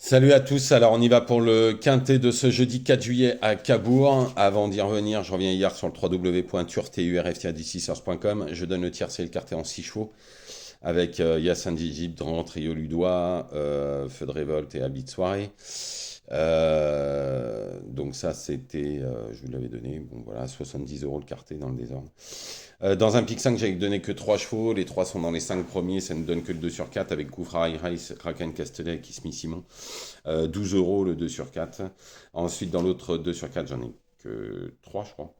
Salut à tous, alors on y va pour le quintet de ce jeudi 4 juillet à Cabourg. Avant d'y revenir, je reviens hier sur le www.turturftdc.com. Je donne le tiercé et le quartet en 6 chevaux avec Yassin Digib, Dran, Trio Ludois, Feu de Révolte et Habit de Soirée. Donc ça c'était, je vous l'avais donné, bon voilà, 70 € le quartet dans le désordre. Dans un pic 5, j'avais donné que 3 chevaux. Les 3 sont dans les 5 premiers. Ça ne donne que le 2 sur 4 avec Koufra, Rice, Raken Castellet et Kismi Simon. 12 € le 2 sur 4. Ensuite, dans l'autre 2 sur 4, j'en ai que 3, je crois.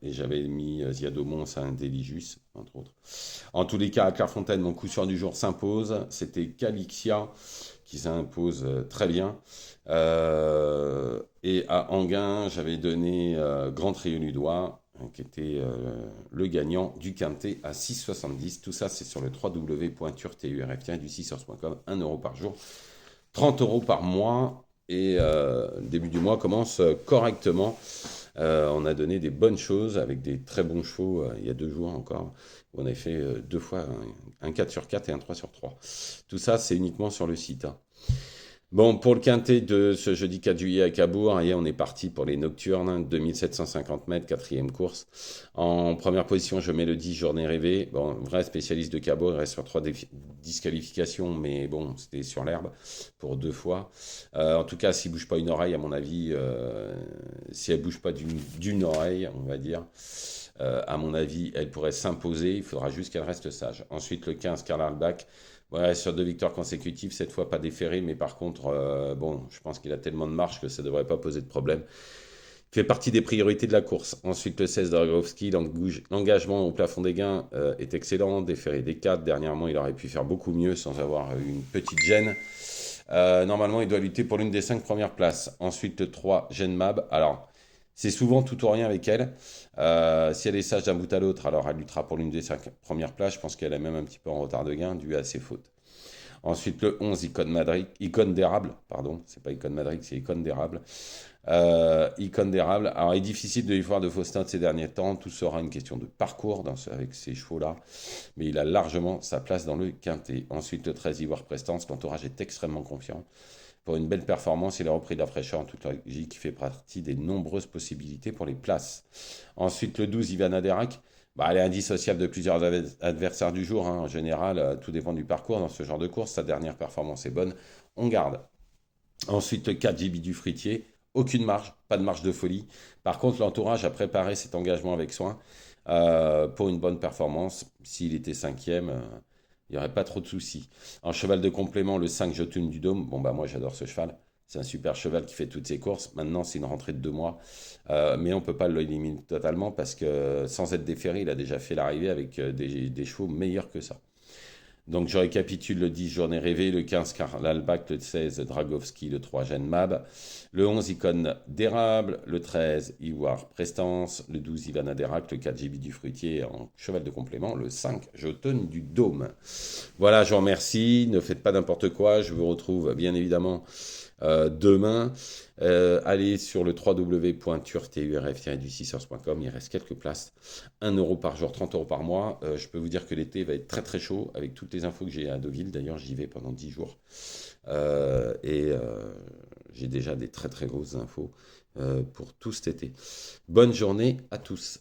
Et j'avais mis Ziadomon, Saint-Délijus, entre autres. En tous les cas, à Clairefontaine, mon coup sûr du jour s'impose. C'était Calixia qui s'impose très bien. Et à Anguin, j'avais donné Grand Trio Ludois, qui était le gagnant du quintet à 6,70. Tout ça, c'est sur le www.turturft du 6source.com. 1 € par jour, 30 € par mois. Et le début du mois commence correctement. On a donné des bonnes choses avec des très bons chevaux il y a 2 jours encore. On avait fait 2 fois un 4 sur 4 et un 3 sur 3. Tout ça, c'est uniquement sur le site, hein. Bon, pour le quintet de ce jeudi 4 juillet à Cabourg, on est parti pour les nocturnes, 2750 mètres, quatrième course. En première position, je mets le 10 Journée rêvée. Bon, vrai spécialiste de Cabourg, il reste sur 3 disqualifications, mais bon, c'était sur l'herbe pour 2 fois. En tout cas, s'il bouge pas une oreille, à mon avis, si elle bouge pas d'une oreille, on va dire, à mon avis, elle pourrait s'imposer. Il faudra juste qu'elle reste sage. Ensuite, le 15 Karl Albach. Ouais, sur 2 victoires consécutives, cette fois pas déféré, mais par contre, bon, je pense qu'il a tellement de marge que ça ne devrait pas poser de problème. Il fait partie des priorités de la course. Ensuite, le 16 Dragowski, l'engagement au plafond des gains est excellent, déféré des 4. Dernièrement, il aurait pu faire beaucoup mieux sans avoir une petite gêne. Normalement, il doit lutter pour l'une des 5 premières places. Ensuite, le 3 Jeanne Mab. Alors, c'est souvent tout ou rien avec elle. Si elle est sage d'un bout à l'autre, alors elle luttera pour l'une des 5 premières places. Je pense qu'elle est même un petit peu en retard de gain dû à ses fautes. Ensuite, le 11, Icône d'érable, pardon, c'est pas Icône Madrid, c'est Icône d'érable. Icône d'érable, alors il est difficile de lui voir de fausses notes ces derniers temps, tout sera une question de parcours avec ces chevaux-là, mais il a largement sa place dans le quintet. Ensuite, le 13, Ivoire Prestance, l'entourage est extrêmement confiant. Pour une belle performance, il a repris de la fraîcheur en toute logique, qui fait partie des nombreuses possibilités pour les places. Ensuite, le 12, Ivana Derac. Bah, elle est indissociable de plusieurs adversaires du jour, hein. En général, tout dépend du parcours dans ce genre de course. Sa dernière performance est bonne, on garde. Ensuite, le 4 JB du Fritier. Aucune marge, pas de marge de folie. Par contre, l'entourage a préparé cet engagement avec soin pour une bonne performance. S'il était cinquième, il n'y aurait pas trop de soucis. En cheval de complément, le 5 Jotun du Dôme. Bon, bah moi j'adore ce cheval. C'est un super cheval qui fait toutes ses courses. Maintenant, c'est une rentrée de 2 mois. Mais on ne peut pas l'éliminer totalement parce que sans être déféré, il a déjà fait l'arrivée avec des chevaux meilleurs que ça. Donc je récapitule: le 10 Journée rêvée, le 15 Karl Albach, le 16 Dragowski, le 3 Jeanne Mab, le 11 Icône d'érable, le 13 Ivoire Prestance, le 12 Ivana Derac, le 4 JB du Fruitier en cheval de complément, le 5 Jotun du Dôme. Voilà, je vous remercie, ne faites pas n'importe quoi, je vous retrouve bien évidemment demain. Allez sur le www.turturft-du6source.com, il reste quelques places. 1 € par jour, 30 € par mois. Je peux vous dire que l'été va être très très chaud avec toutes les infos que j'ai à Deauville. D'ailleurs, j'y vais pendant 10 jours. Et j'ai déjà des très très grosses infos pour tout cet été. Bonne journée à tous.